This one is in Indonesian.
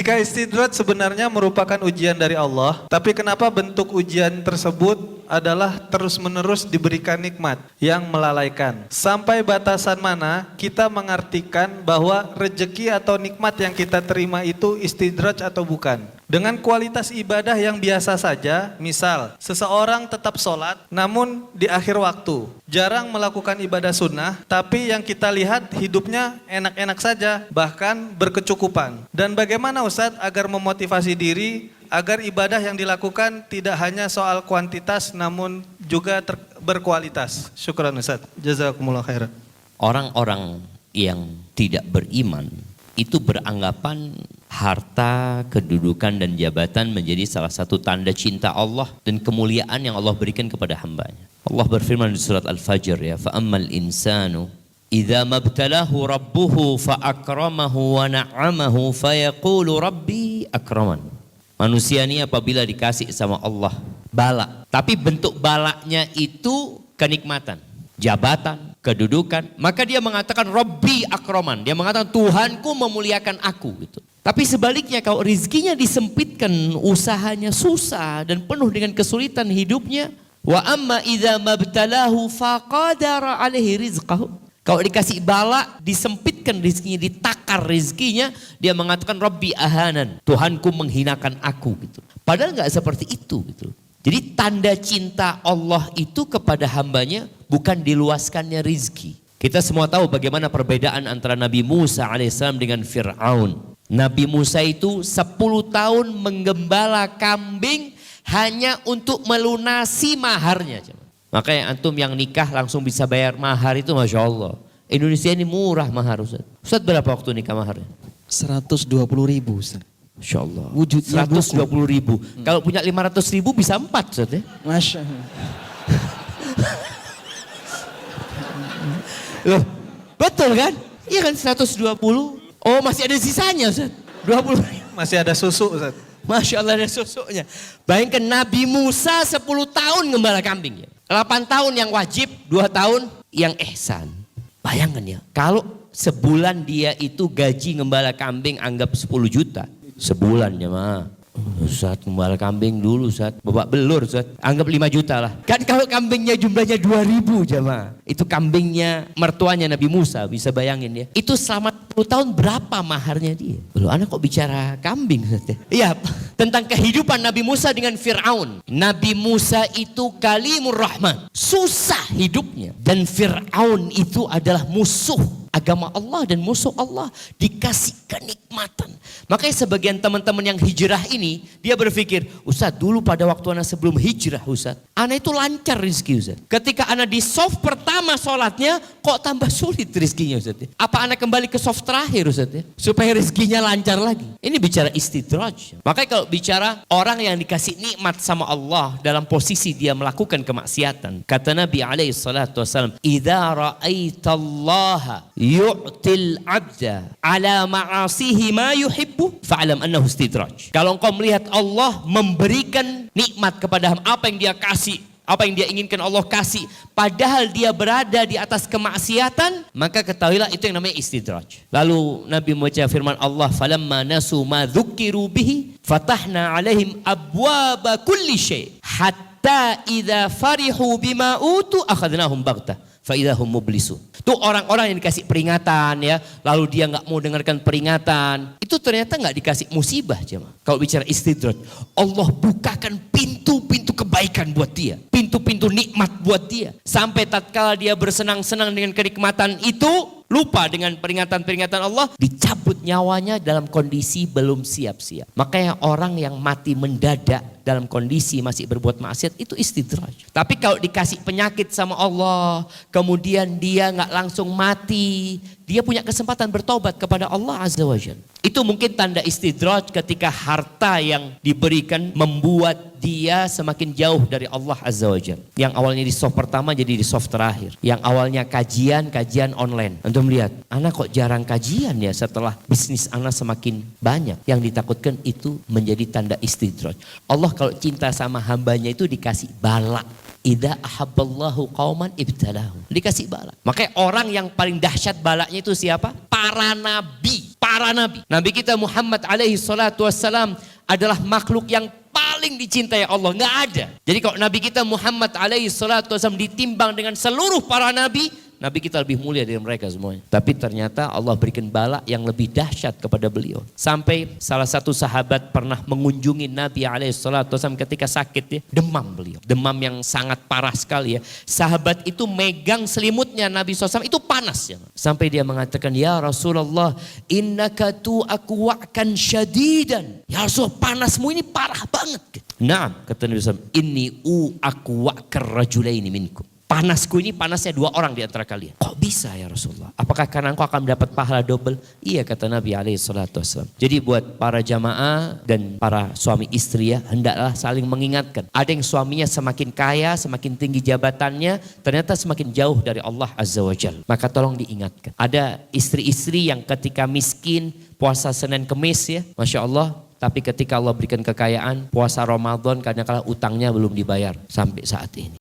Jika istidraj sebenarnya merupakan ujian dari Allah, tapi kenapa bentuk ujian tersebut adalah terus-menerus diberikan nikmat yang melalaikan? Sampai batasan mana kita mengartikan bahwa rejeki atau nikmat yang kita terima itu istidraj atau bukan? Dengan kualitas ibadah yang biasa saja, misal seseorang tetap sholat namun di akhir waktu, jarang melakukan ibadah sunnah, tapi yang kita lihat hidupnya enak-enak saja, bahkan berkecukupan. Dan bagaimana Ustadz agar memotivasi diri agar ibadah yang dilakukan tidak hanya soal kuantitas namun juga berkualitas? Syukran Ustadz, jazakumullah khairan. Orang-orang yang tidak beriman itu beranggapan harta, kedudukan dan jabatan menjadi salah satu tanda cinta Allah dan kemuliaan yang Allah berikan kepada hambanya. Allah berfirman di surat Al-Fajr, ya, fa'ammal insanu idza mabtalahu rabbuhu fa'akramahu wa na'amahu fayaqulu rabbi akraman. Manusia ini apabila dikasih sama Allah bala, tapi bentuk balanya itu kenikmatan, jabatan, kedudukan, maka dia mengatakan Rabbi akraman, dia mengatakan Tuhanku memuliakan aku gitu. Tapi sebaliknya kalau rizkinya disempitkan, usahanya susah dan penuh dengan kesulitan hidupnya, wa amma idza mabtalahu faqadara alaihi rizqahu, kalau dikasih bala, disempitkan rizkinya, ditakar rizkinya, dia mengatakan Rabbi ahanan, Tuhanku menghinakan aku gitu. Padahal nggak seperti itu gitu. Jadi tanda cinta Allah itu kepada hambanya bukan diluaskannya rizki. Kita semua tahu bagaimana perbedaan antara Nabi Musa alaihissalam dengan Fir'aun. Nabi Musa itu 10 tahun menggembala kambing hanya untuk melunasi maharnya. Makanya antum yang nikah langsung bisa bayar mahar itu Masya Allah. Indonesia ini murah mahar Ustaz. Ustaz berapa waktu nikah maharnya? 120.000 Ustaz. Masya Allah. Wujudnya 120.000. Kalau punya 500.000 bisa 4 Ustaz ya. Masya Allah. Loh, betul kan? Iya kan 120. Oh masih ada sisanya Ustaz. 20. Masih ada susu Ustaz. Masya Allah ada susunya. Bayangkan Nabi Musa 10 tahun gembala kambing ya. 8 tahun yang wajib, 2 tahun yang ihsan. Bayangkan ya, kalau sebulan dia itu gaji gembala kambing anggap 10 juta. Sebulan ya mah. Ustaz gembala kambing dulu Ustaz, babak belur Ustaz, anggap 5 juta lah. Kan kalau kambingnya jumlahnya 2.000 jemaah, itu kambingnya mertuanya Nabi Musa, bisa bayangin ya. Itu selama 10 tahun berapa maharnya dia? Loh anak kok bicara kambing Ustaz ya? Iya, tentang kehidupan Nabi Musa dengan Fir'aun. Nabi Musa itu kalimur rahman, susah hidupnya. Dan Fir'aun itu adalah musuh agama Allah dan musuh Allah, dikasih kenikmatan. Makanya sebagian teman-teman yang hijrah ini, dia berpikir, Ustaz dulu pada waktu anak sebelum hijrah Ustaz, anak itu lancar rezeki Ustaz. Ketika anak di soft pertama sholatnya, kok tambah sulit rezekinya Ustaz. Apa anak kembali ke soft terakhir Ustaz ya? Supaya rezekinya lancar lagi. Ini bicara istidraj. Makanya kalau bicara orang yang dikasih nikmat sama Allah dalam posisi dia melakukan kemaksiatan, kata Nabi SAW, idza ra'aitallaha yu'til abda ala ma'asihi ma yuhibbu fa'alam annahu istidraj. Kalau engkau melihat Allah memberikan nikmat kepada apa yang dia kasih, apa yang dia inginkan Allah kasih, padahal dia berada di atas kemaksiatan, maka ketahuilah itu yang namanya istidraj. Lalu Nabi membaca firman Allah, falamma nasu ma dzukiru bihi fatahna alaihim abwaba kulli syai hatta idza farihu bima utu akhadnahum baghtah faidahum mublisun. Tuh orang-orang yang dikasih peringatan ya, lalu dia nggak mau dengarkan peringatan, itu ternyata nggak dikasih musibah jemaah. Kalau bicara istidraj, Allah bukakan pintu-pintu kebaikan buat dia, pintu-pintu nikmat buat dia, sampai tatkala dia bersenang-senang dengan kenikmatan itu, lupa dengan peringatan-peringatan Allah, dicabut nyawanya dalam kondisi belum siap-siap. Makanya orang yang mati mendadak dalam kondisi masih berbuat maksiat itu istidraj. Tapi kalau dikasih penyakit sama Allah, kemudian dia nggak langsung mati, dia punya kesempatan bertobat kepada Allah Azza wa Jalla. Itu mungkin tanda istidraj ketika harta yang diberikan membuat dia semakin jauh dari Allah Azza wa Jalla. Yang awalnya di soft pertama jadi di soft terakhir. Yang awalnya kajian online. Untuk Antum lihat, anak kok jarang kajian ya setelah bisnis anak semakin banyak. Yang ditakutkan itu menjadi tanda istidraj. Allah kalau cinta sama hambanya itu dikasih bala. Idza ahabballahu qauman ibtalahum. Dikasih bala. Makanya orang yang paling dahsyat balanya itu siapa? Para nabi. Para nabi. Nabi kita Muhammad alaihi salatu wassalam adalah makhluk yang paling dicintai Allah. Nggak ada. Jadi kalau Nabi kita Muhammad alaihi salatu wassalam ditimbang dengan seluruh para nabi, Nabi kita lebih mulia dari mereka semuanya. Tapi ternyata Allah berikan bala yang lebih dahsyat kepada beliau. Sampai salah satu sahabat pernah mengunjungi Nabi SAW ketika sakit ya. Demam beliau. Demam yang sangat parah sekali ya. Sahabat itu megang selimutnya Nabi SAW itu panas ya. Sampai dia mengatakan, ya Rasulullah innaka tu'akwa'kan syadidan. Ya Rasulullah panasmu ini parah banget. Naam kata Nabi SAW. Inni u'akwa'kar rajulaini minkum. Panasku ini panasnya 2 orang di antara kalian. Kok bisa ya Rasulullah? Apakah karena engkau akan mendapat pahala double? Iya kata Nabi SAW. Jadi buat para jamaah dan para suami istri ya, hendaklah saling mengingatkan. Ada yang suaminya semakin kaya, semakin tinggi jabatannya, ternyata semakin jauh dari Allah Azza wa Jalla. Maka tolong diingatkan. Ada istri-istri yang ketika miskin, puasa Senin Kemis ya, Masya Allah. Tapi ketika Allah berikan kekayaan, puasa Ramadan kadang-kadang utangnya belum dibayar sampai saat ini.